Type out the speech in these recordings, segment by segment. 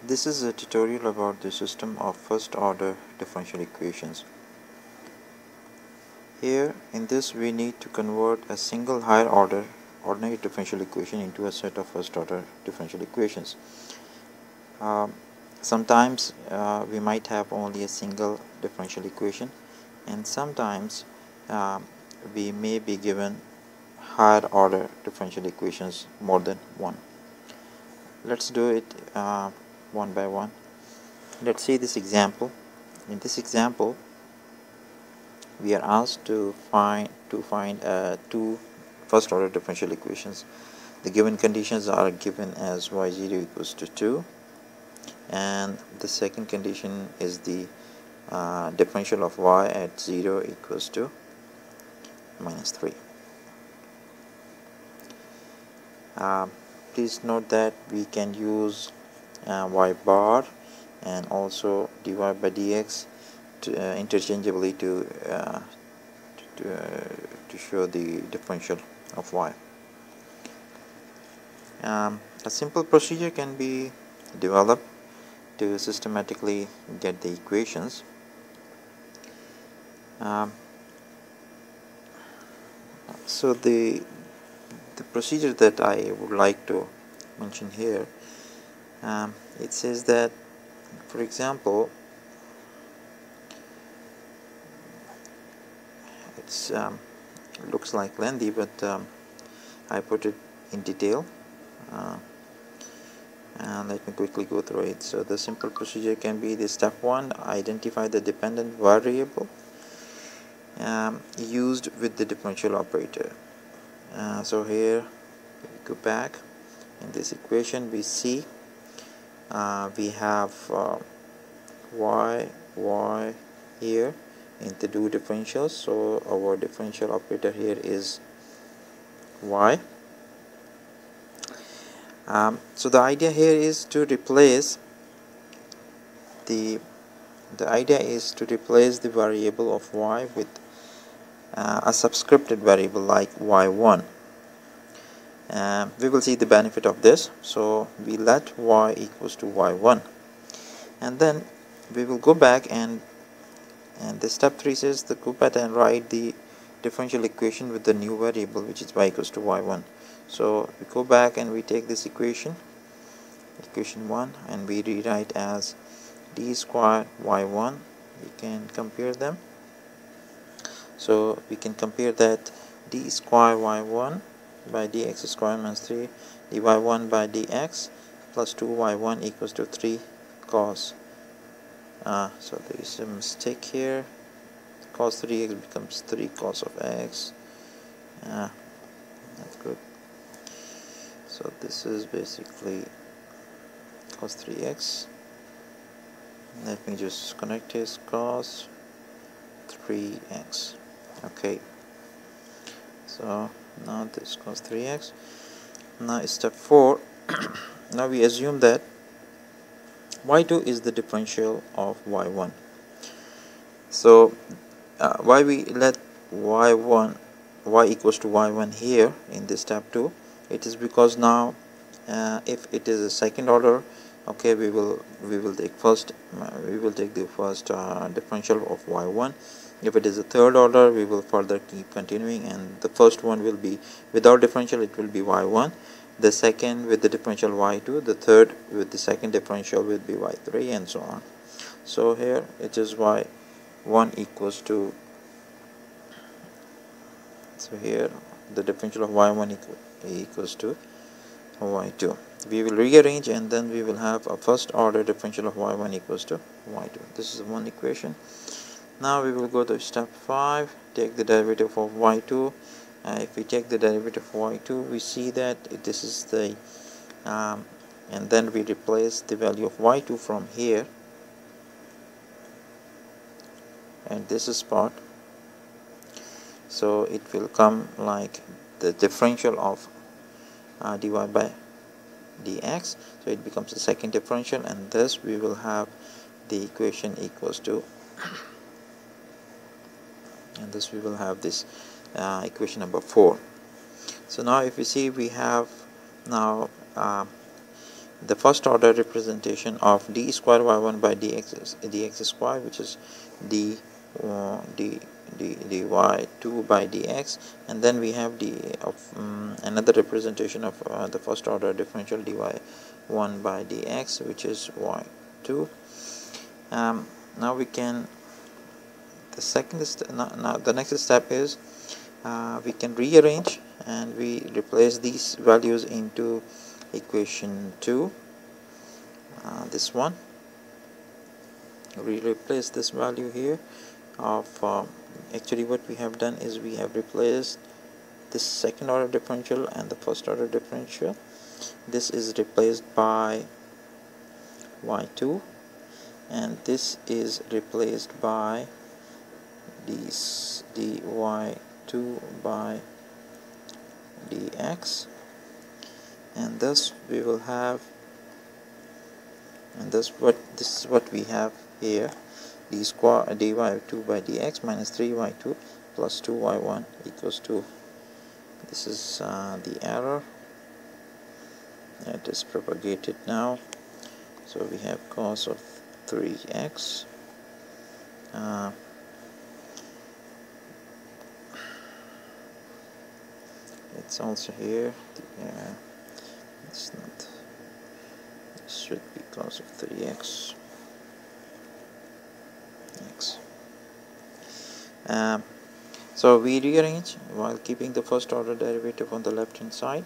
This is a tutorial about the system of first order differential equations. Here in this we need to convert a single higher order ordinary differential equation into a set of first order differential equations. Sometimes we might have only a single differential equation, and sometimes we may be given higher order differential equations, more than one. Let's do it one by one. Let's see this example. In this example, we are asked to find two first order differential equations. The given conditions are given as y0 equals to 2, and the second condition is the differential of y at 0 equals to minus 3. Please note that we can use y bar and also dy by dx interchangeably to show the differential of y. A simple procedure can be developed to systematically get the equations. So the procedure that I would like to mention here, it says that, for example, it's looks like lengthy, but I put it in detail, and let me quickly go through it. So the simple procedure can be the step 1: identify the dependent variable used with the differential operator. So here we go back. In this equation we see we have y here in the two differentials, so our differential operator here is y. So the idea here is to replace the variable of y with a subscripted variable like y1. We will see the benefit of this. So we let y equals to y1, and then we will go back and the step 3 says to go back and write the differential equation with the new variable, which is y equals to y1. So we go back and we take this equation 1, and we rewrite as d squared y1. We can compare them. So we can compare that d squared y1 by dx squared minus 3 dy1 by dx plus 2y1 equals to 3 cos. So there is a mistake here. Cos 3x becomes 3 cos of x. That's good. So this is basically cos 3x. Let me just connect this, cos 3x. Okay. So now this cos 3x. Now step 4. Now we assume that y2 is the differential of y1. So why we let y equals to y1 here in this step 2? It is because now if it is a second order, okay, we will take the first differential of y1. If it is a third order, we will further keep continuing, and the first one will be without differential, it will be y1, the second with the differential y2, the third with the second differential will be y3, and so on. So here it is y1 equals to, so here the differential of y1 equals to y2. We will rearrange, and then we will have a first order differential of y1 equals to y2. This is one equation. Now we will go to step 5, take the derivative of y2. If we take the derivative of y2, we see that this is the and then we replace the value of y2 from here and this spot. So it will come like the differential of dy by dx. So it becomes the second differential, and thus we will have the equation equals to, and thus we will have this equation number 4. So now if you see, we have now the first order representation of d square y1 by dx is dx square, which is dy2 by dx, and then we have another representation of the first order differential dy1 by dx, which is y2. Now we can, the next step is we can rearrange and we replace these values into equation 2. This one, we replace this value here of actually what we have done is we have replaced this second order differential and the first order differential. This is replaced by y2, and this is replaced by dy2 by dx, and thus we will have, and this is what we have here, dy2 by dx minus 3y2 plus 2y1 equals 2. This is the error that is propagated now. So we have cos of 3x it's also here. It's not, it should be cos of 3x x. So we rearrange while keeping the first order derivative on the left hand side.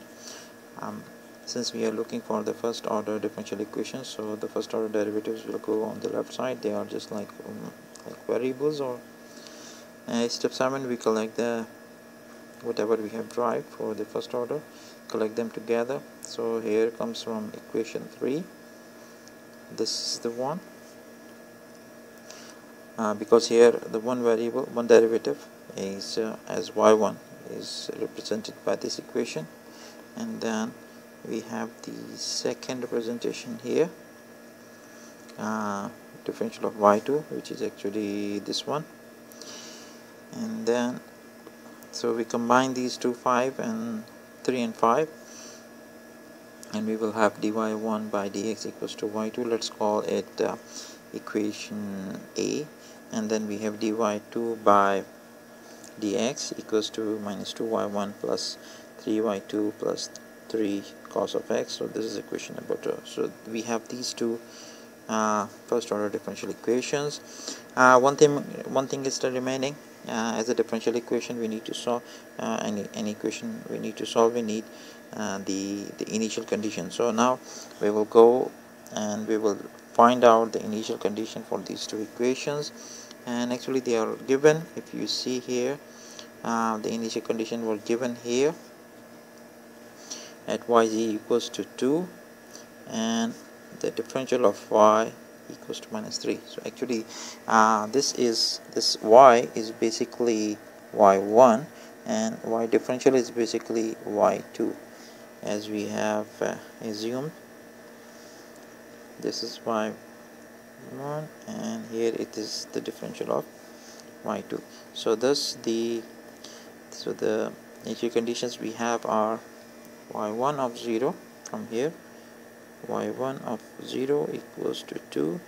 Since we are looking for the first order differential equation, so the first order derivatives will go on the left side. They are just like variables. Or step 7, we collect the whatever we have derived for the first order, collect them together. So here comes from equation 3, this is the one, because here the one derivative is as y1 is represented by this equation, and then we have the second representation here, differential of y2, which is actually this one, and then so we combine these two, 3 and 5, and we will have dy1 by dx equals to y2. Let's call it equation A, and then we have dy2 by dx equals to minus 2y1 plus 3y2 plus 3 cos of x. So this is equation number 2. So we have these two first order differential equations. One thing is still remaining. As a differential equation, we need to solve any equation we need to solve. We need the initial condition. So now we will go and we will find out the initial condition for these two equations, and actually they are given. If you see here, the initial condition were given here at yz equals to 2 and the differential of y equals to minus 3. So actually this y is basically y1 and y differential is basically y2, as we have assumed. This is y1 and here it is the differential of y2. So thus the initial conditions we have are y1 of 0 from here, y1 of 0 equals to 2,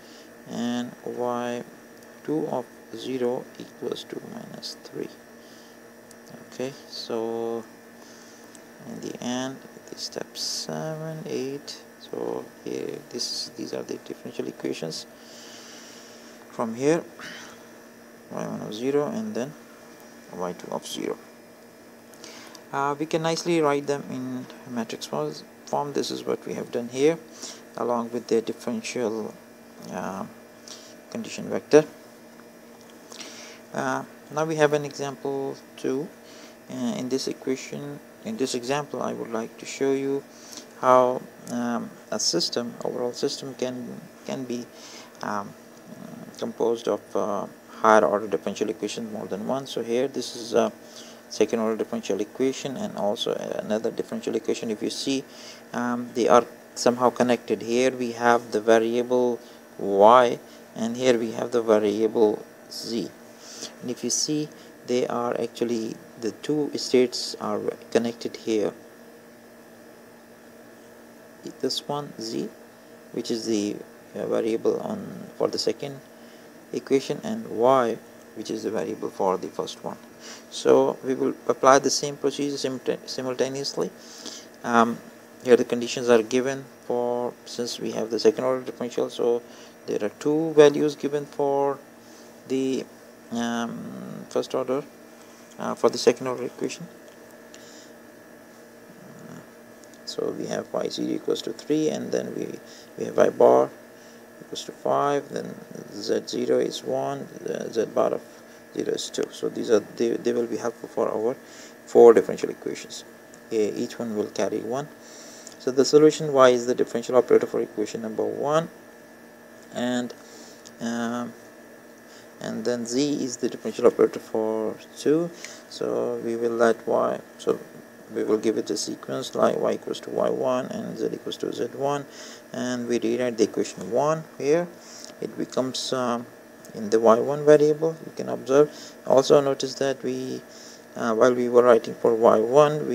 and y2 of 0 equals to minus 3. Okay, so in the end it is step 7, 8. So here these are the differential equations from here, y1 of 0 and then y2 of 0. We can nicely write them in matrix form. This is what we have done here, along with the differential condition vector. Now we have an example 2. In this example, I would like to show you how a system, overall system, can be composed of higher order differential equations, more than one. So here this is a second order differential equation and also another differential equation. If you see, they are somehow connected. Here we have the variable y and here we have the variable z, and if you see, they are actually, the two states are connected here. This one z which is the variable for the second equation, and y, which is the variable for the first one. So we will apply the same procedure simultaneously. Here the conditions are given for, since we have the second order differential, so there are two values given for the first order, for the second order equation. So we have y0 equals to 3, and then we have y bar equals to 5, then z0 is 1, z bar of 0 is 2. So these are they will be helpful for our 4 differential equations. Each one will carry 1. So the solution, y is the differential operator for equation number 1, and then z is the differential operator for 2. So we will let y, so we will give it a sequence like y equals to y1 and z equals to z1, and we rewrite the equation 1 here. It becomes in the y1 variable. You can observe. Also notice that we while we were writing for y1,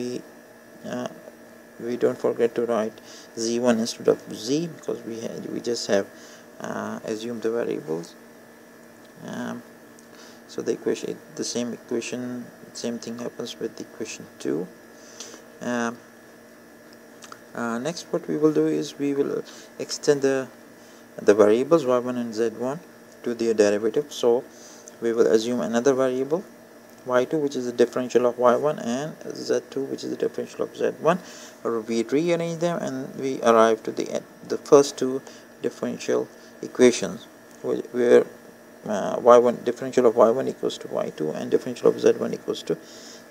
we don't forget to write z1 instead of z, because we just have assumed the variables. So the equation, the same thing happens with the equation 2. Next, what we will do is we will extend the variables y1 and z1 to their derivative. So we will assume another variable y2, which is the differential of y1, and z2, which is the differential of z1, or we rearrange them and we arrive to the first two differential equations, where y1, differential of y1 equals to y2, and differential of z1 equals to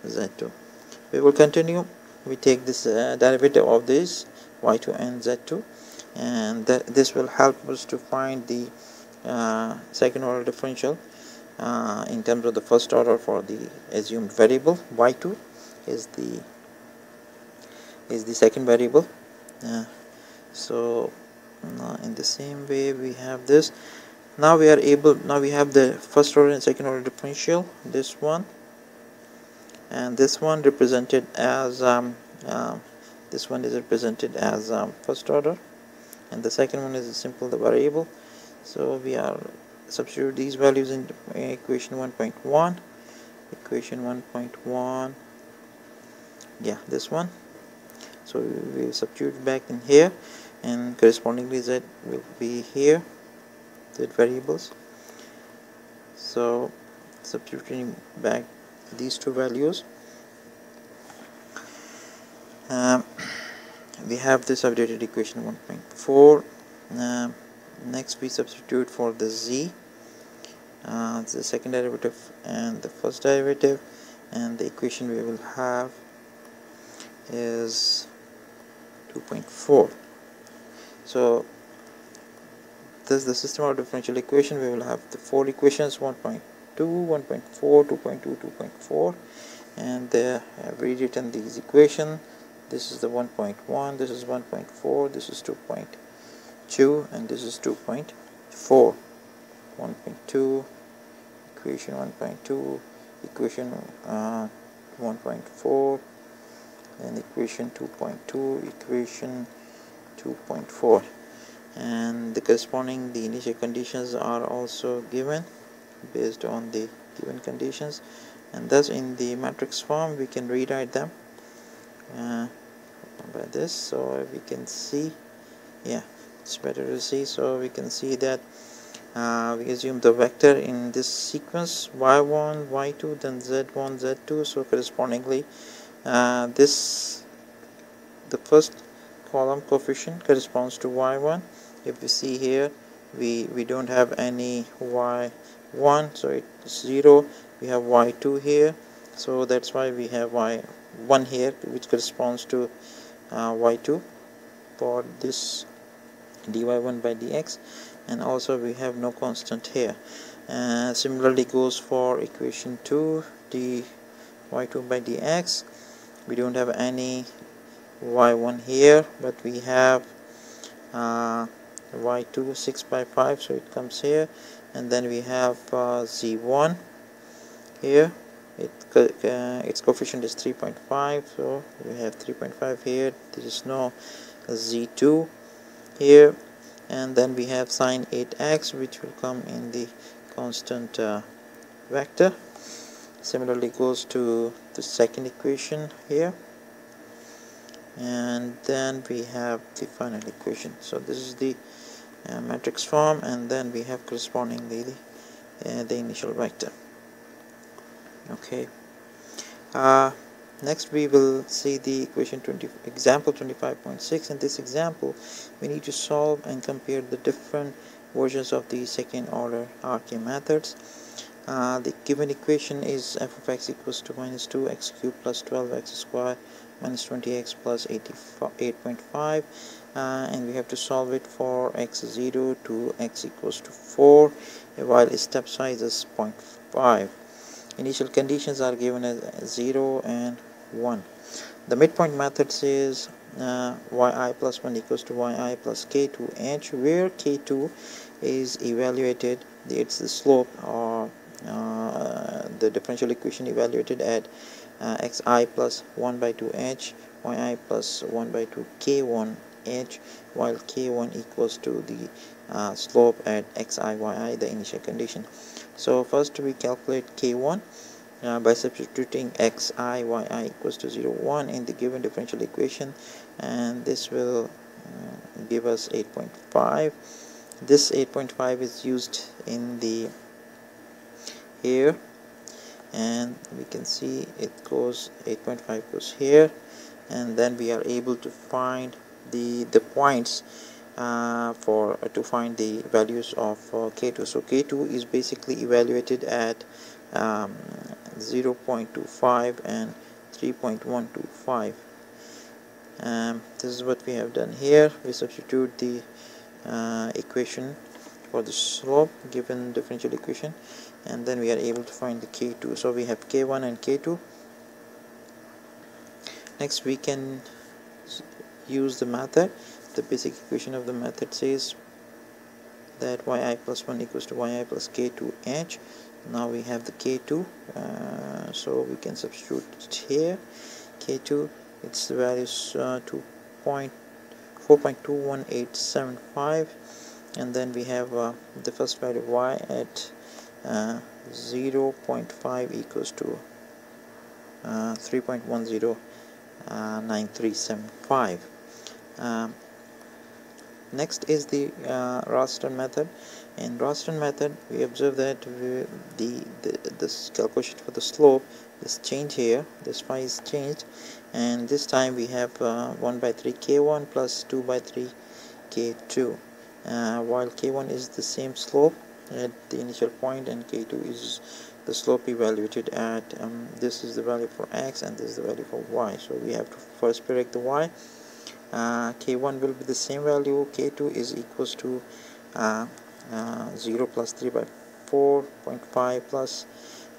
z2. We will continue. We take this derivative of this y2 and z2, and this will help us to find the second order differential in terms of the first order for the assumed variable. y2 is the second variable. So in the same way we have this. Now we have the first order and second order differential, this one, and this one represented as this one is represented as first order, and the second one is simple the variable. So we are substitute these values in equation 1.1, yeah, this one. So we will substitute back in here, and correspondingly z will be here, z variables. So substituting back these two values, we have this updated equation 1.4. Next we substitute for the z, the second derivative and the first derivative, and the equation we will have is 2.4. So this is the system of differential equation. We will have the 4 equations: 1.2, 1.4, 2.2, 2.4, and they have rewritten these equations. This is the 1.1, this is 1.4, this is 2.2, and this is 2.4. 1.2, equation 1.2, equation 1.4, and equation 2.2, equation 2.4, and the corresponding initial conditions are also given based on the given conditions, and thus in the matrix form we can rewrite them by this. So we can see, yeah, it's better to see. So we can see that we assume the vector in this sequence y1, y2, then z1, z2. So correspondingly the first column coefficient corresponds to y1. If we see here, we don't have any y1, so it's 0. We have y2 here, so that's why we have y1 here, which corresponds to y2 for this dy1 by dx, and also we have no constant here. Similarly goes for equation 2, dy2 by dx. We don't have any y1 here, but we have y2 6 by 5, so it comes here, and then we have z1 here. Its coefficient is 3.5, so we have 3.5 here. There is no z2 here, and then we have sine 8x, which will come in the constant vector. Similarly goes to the second equation here, and then we have the final equation. So this is the matrix form, and then we have correspondingly the initial vector. Okay. Next we will see the equation example 25.6. In this example we need to solve and compare the different versions of the second order RK methods. The given equation is f of x equals to minus 2x cubed plus 12x squared minus 20x plus 8.5, and we have to solve it for x0 to x equals to 4 while step size is 0.5. Initial conditions are given as 0 and 1. The midpoint method says yi plus 1 equals to yi plus k2h, where k2 is evaluated, it's the slope or the differential equation evaluated at xi plus 1 by 2h, yi plus 1 by 2 k1h, while k1 equals to the slope at xi yi, the initial condition. So first we calculate k1 by substituting xi yi equals to 0, 1 in the given differential equation, and this will give us 8.5. This 8.5 is used in the here, and we can see it goes 8.5 goes here, and then we are able to find the points to find the values of k2. So k2 is basically evaluated at 0.25 and 3.125. This is what we have done here. We substitute the equation for the slope given differential equation, and then we are able to find the k2. So we have k1 and k2. Next we can use the method. The basic equation of the method says that yi plus 1 equals to yi plus k2h. Now we have the k2, so we can substitute it here. K2, its value is 4.21875, and then we have the first value of y at 0.5 equals to 3.109375. Next is the Ralston method. In Ralston method, we observe that this calculation for the slope, this change here, this phi is changed, and this time we have 1 by 3 k1 plus 2 by 3 k2, while k1 is the same slope at the initial point, and k2 is the slope evaluated at this is the value for x and this is the value for y. So we have to first predict the y. K1 will be the same value. K2 is equals to 0 plus 3 by 4.5 plus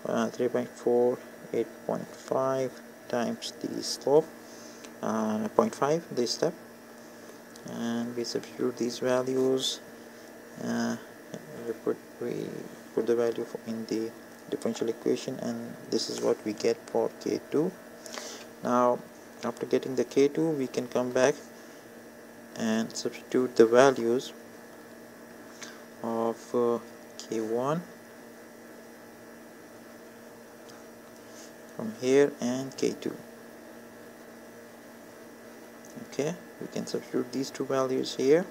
3.4 8.5 times the slope 0.5 this step, and we substitute these values. We put the value in the differential equation, and this is what we get for k2. Now after getting the k2, we can come back and substitute the values of k1 from here and k2. Okay, we can substitute these two values here,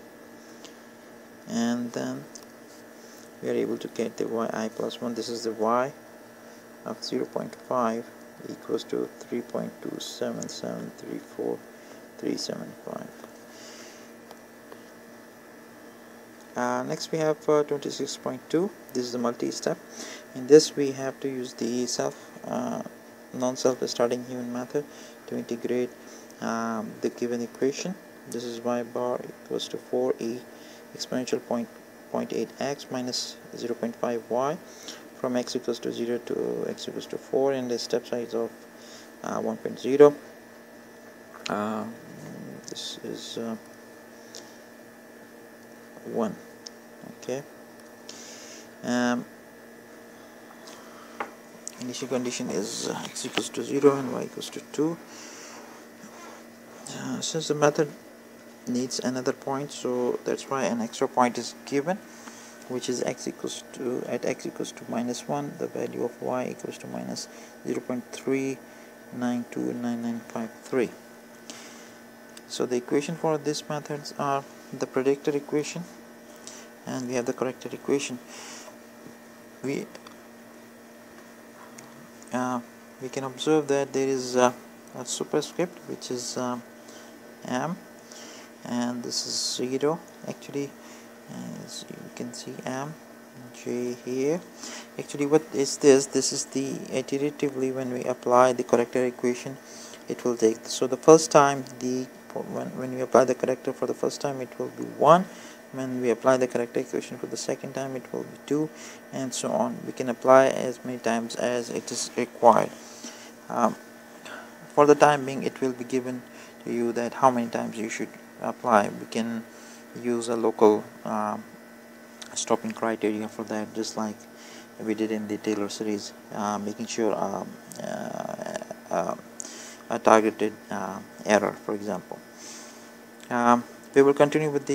and then we are able to get the yi plus 1. This is the y of 0.5 equals to 3.27734,375. Next we have 26.2. This is the multi-step. In this we have to use the non-self starting human method to integrate the given equation. This is y bar equals to 4e exponential 0.8x minus 0.5y from x equals to 0 to x equals to 4, and the step size of 1.0. This is 1. Okay. Initial condition is x equals to 0 and y equals to 2. Since the method needs another point, so that's why an extra point is given, which is x equals to, at x equals to -1, the value of y equals to minus 0.3929953. So the equation for these methods are the predictor equation, and we have the corrector equation. We can observe that there is a superscript which is m, and this is 0 actually, as you can see m, j here. Actually, what is this? This is the iteratively when we apply the corrector equation it will take. So the first time when we apply the corrector for the first time it will be 1. When we apply the corrector equation for the second time it will be 2, and so on. We can apply as many times as it is required. For the time being it will be given to you that how many times you should apply. We can use a local stopping criteria for that, just like we did in the Taylor series, making sure a targeted error, for example. We will continue with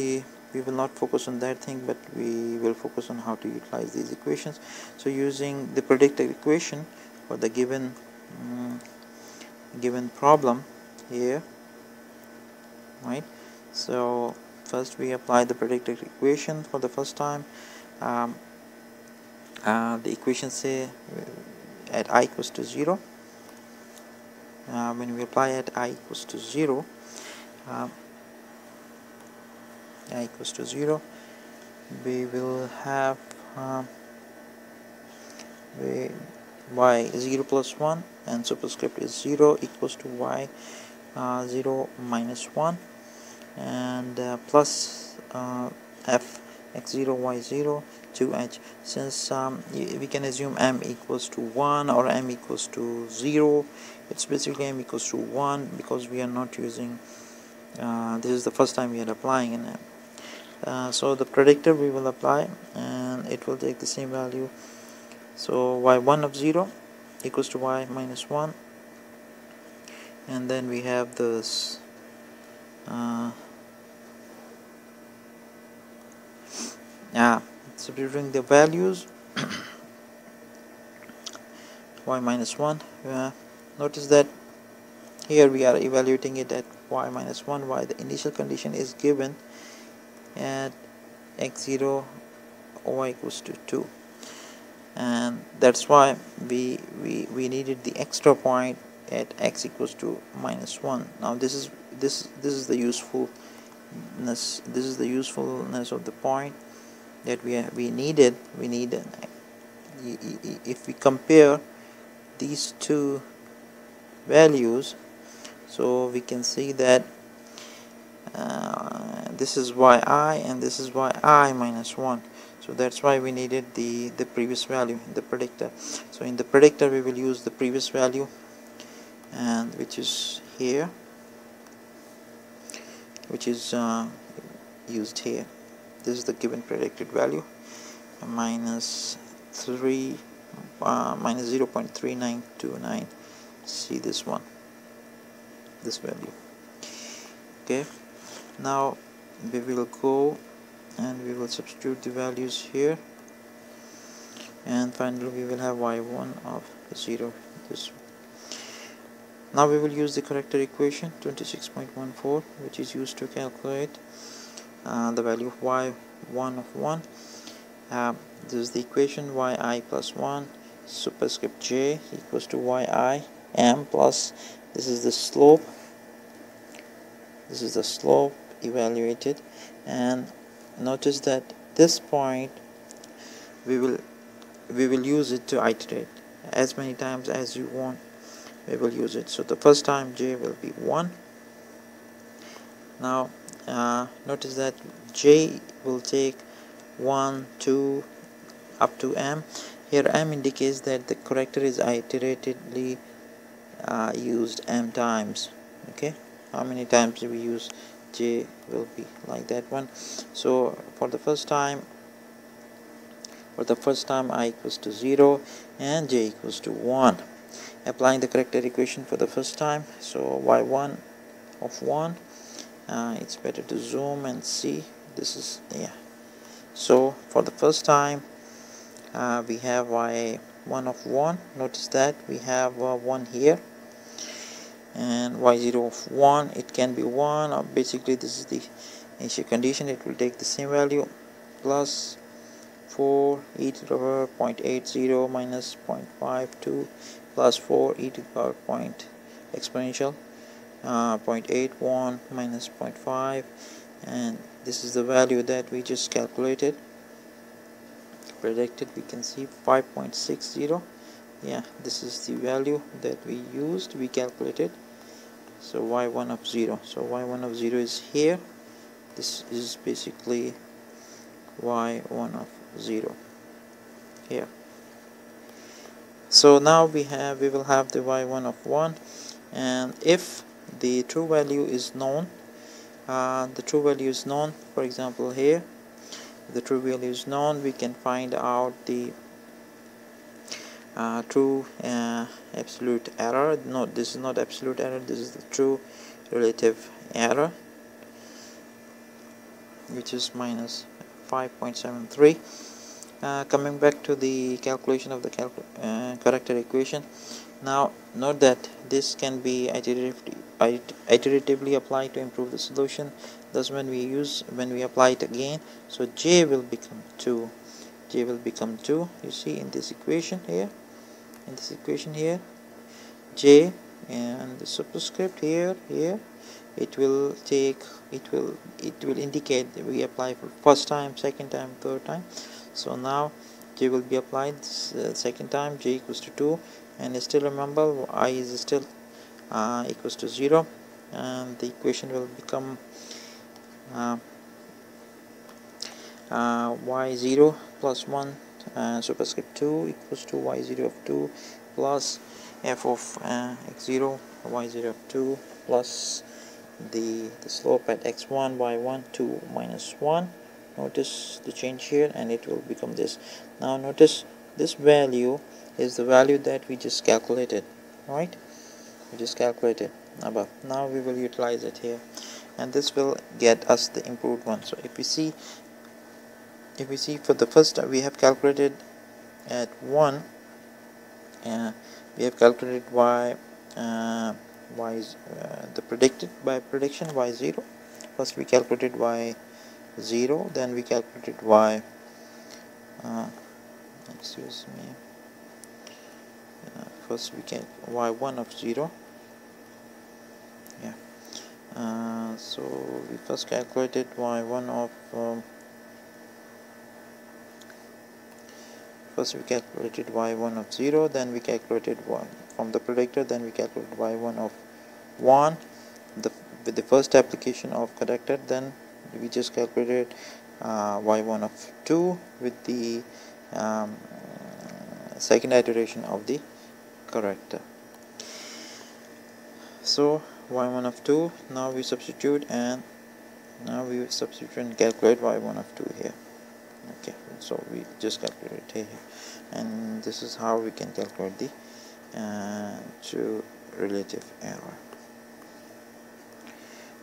we will not focus on that thing, but we will focus on how to utilize these equations. So using the predictor equation for the given problem here, right? So first we apply the predictor equation for the first time. The equation say at I equals to 0. When we apply at I equals to 0, we will have y 0 plus 1 and superscript is 0 equals to y 0 minus 1 and plus f x0 y0 2h. Since we can assume m equals to 1 or m equals to 0, it's basically m equals to 1 because we are not using this is the first time we are applying in m. So the predictor we will apply and it will take the same value. So y1 of 0 equals to y minus 1, and then we have this substituting the values y minus 1. Notice that here we are evaluating it at y minus 1, y the initial condition is given at x0 y equals to 2, and that's why we needed the extra point at x equals to minus 1. Now this is the usefulness of the point that we needed. If we compare these two values, so we can see that this is yi and this is yi minus 1. So that's why we needed the previous value in the predictor. So in the predictor we will use the previous value, and which is here, which is used here. This is the given predicted value, minus 0.3929. see this one, this value. Okay, now we will go and we will substitute the values here, and finally we will have y1 of 0. This. Now we will use the corrector equation 26.14, which is used to calculate the value of y1 of 1. This is the equation yi plus 1 superscript j equals to yi m plus, this is the slope evaluated, and notice that this point we will use it to iterate as many times as you want. We will use it. So the first time j will be 1. Now notice that j will take 1, 2 up to m. Here m indicates that the corrector is iteratedly used m times. Okay, how many times do we use j will be like that one. So for the first time I equals to 0 and j equals to 1. Applying the corrector equation for the first time, so y1 of 1 It's better to zoom and see. This is, yeah. So for the first time we have y1 of 1. Notice that we have 1 here, and y0 of 1, it can be 1, or basically this is the initial condition. It will take the same value, plus 4 e to the power 0.80 minus 0.52 plus 4 e to the power point exponential 0.81 minus 0.5, and this is the value that we just calculated, predicted. We can see 5.60. yeah, this is the value that we used, we calculated. So y1 of 0, so y1 of 0 is here. This is basically y1 of 0 here. So now we will have the y1 of 1, and if the true value is known, for example here, if the true value is known, we can find out the true absolute error. No, this is not absolute error, this is the true relative error, which is minus 5.73. Coming back to the calculation of the corrected equation. Now note that this can be iteratively applied to improve the solution. Thus when we apply it again, so j will become 2. You see in this equation here, j and the superscript here, it will indicate that we apply for first time, second time, third time. So now j will be applied second time, j equals to 2, and still remember I is still equals to 0, and the equation will become y0 plus 1 superscript 2 equals to y0 of 2 plus f of x0 y0 of 2 plus the slope at x1 y1 2 minus 1. Notice the change here, and it will become this. Now notice this value is the value that we just calculated, right? We just calculated above. Now we will utilize it here, and this will get us the improved one. So if we see for the first time, we have calculated at 1, we have calculated y is the predicted by prediction y0. First we calculated y0, then we calculated first we get y1 of 0. So we first calculated y1 of first we calculated y1 of 0, then we calculated y from the predictor, then we calculated y1 of 1 with the first application of corrector, then we just calculated y1 of 2 with the second iteration of the corrector. So y1 of 2, now we substitute and calculate y1 of 2 here. Okay, so we just calculate it here, and this is how we can calculate the true relative error.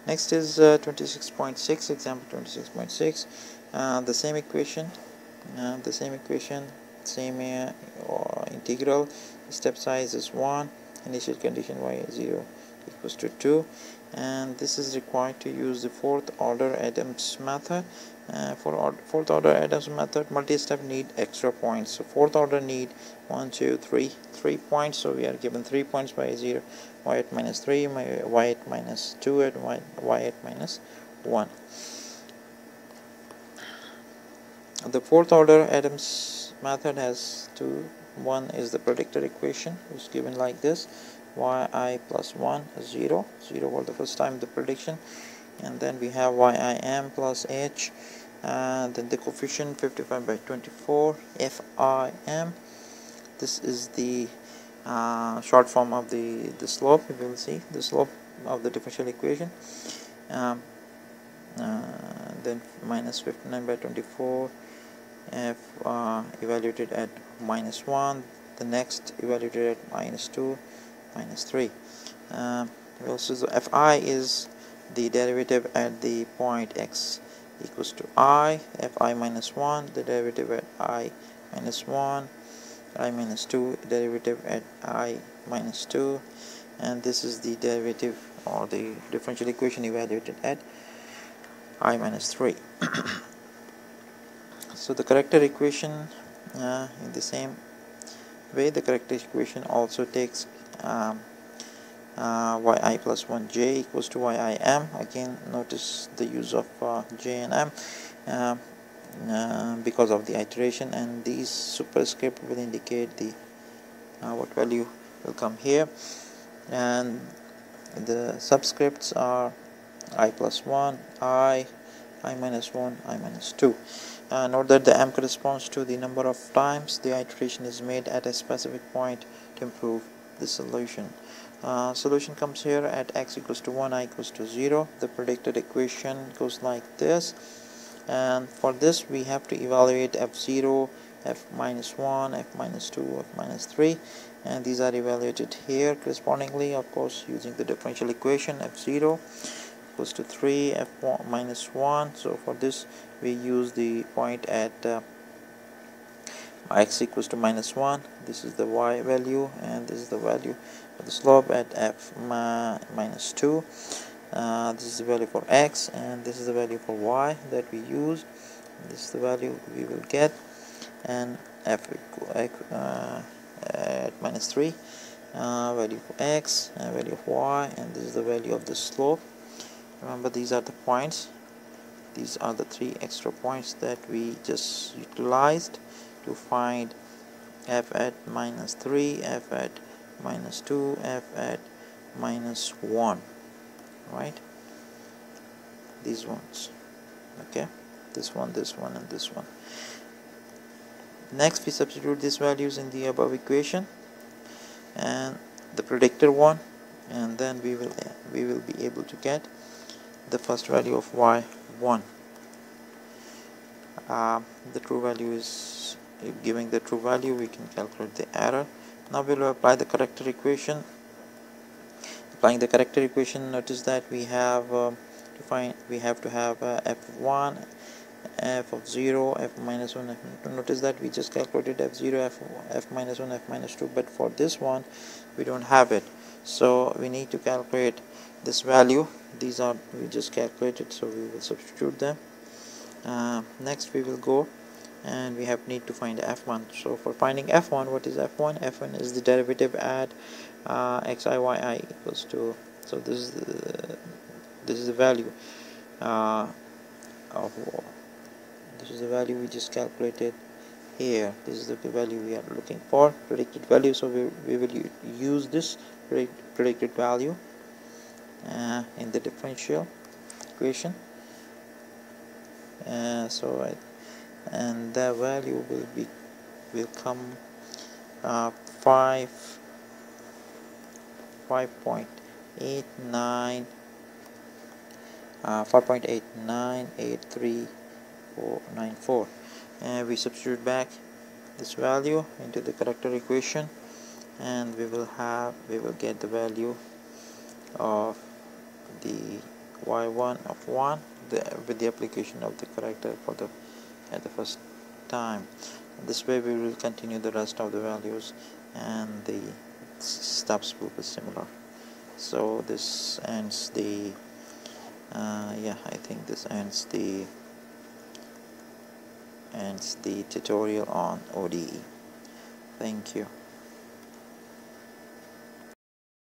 Next is 26.6, example 26.6. The same equation, same integral. Step size is 1. Initial condition y0 equals to 2, and this is required to use the fourth order Adams method. For fourth order Adams method, multi-step need extra points. So fourth order need 1, 2, 3 points. So we are given 3 points by 0, y at minus 3, y at minus 2, and y at minus 1. The fourth order Adams method has two. One is the predictor equation, which is given like this: yi plus 1 is 0 for the first time the prediction, and then we have yim plus h, then the coefficient 55 by 24 fim. This is the short form of the slope. You will see the slope of the differential equation. Then minus 59 by 24 f evaluated at minus 1, the next evaluated at minus 2, minus 3. We also, so fi is the derivative at the point x equals to I, fi minus 1, the derivative at I minus 1, I minus 2, derivative at I minus 2, and this is the derivative or the differential equation evaluated at I minus 3. So the character equation, in the same way, the character equation also takes yi plus 1 j equals to yim. Again, notice the use of j and m because of the iteration, and these superscript will indicate the what value will come here, and the subscripts are I plus 1, I minus 1, I minus 2. Note that the m corresponds to the number of times the iteration is made at a specific point to improve the solution. Solution comes here at x equals to 1, I equals to 0. The predicted equation goes like this, and for this we have to evaluate f0, f minus 1, f minus 2, f minus 3, and these are evaluated here correspondingly, of course, using the differential equation. F0 equals to 3, f minus 1. So for this we use the point at x equals to minus 1. This is the y value, and this is the value of the slope at f minus 2. This is the value for x, and this is the value for y that we use. This is the value we will get, and f at minus 3, value for x, and value of y, and this is the value of the slope. Remember, these are the points. These are the 3 extra points that we just utilized to find f at minus 3, f at minus 2, f at minus 1, right? These ones, okay? This one, and this one. Next, we substitute these values in the above equation and the predicted one, and then we will be able to get the first value of y1. The true value is, giving the true value, we can calculate the error. Now we will apply the character equation. Applying the character equation, notice that we have to have f1, f of 0, f minus 1, f. Notice that we just calculated f0, f minus 1, f minus 2, but for this one we don't have it, so we need to calculate this value. These are, we just calculated, so we will substitute them. Next we will go and we need to find f1. So for finding f1, what is f1? F1 is the derivative at xi yi equals to, so this is the value of, this is the value we just calculated here. This is the value we are looking for, predicted value, so we will use this predicted value in the differential equation. And the value will come 5.898394, and we substitute back this value into the character equation, and we will get the value of the y1 of 1 with the application of the character at the first time. This way we will continue the rest of the values, and the steps will be similar. So this ends the I think this ends the tutorial on ODE. Thank you.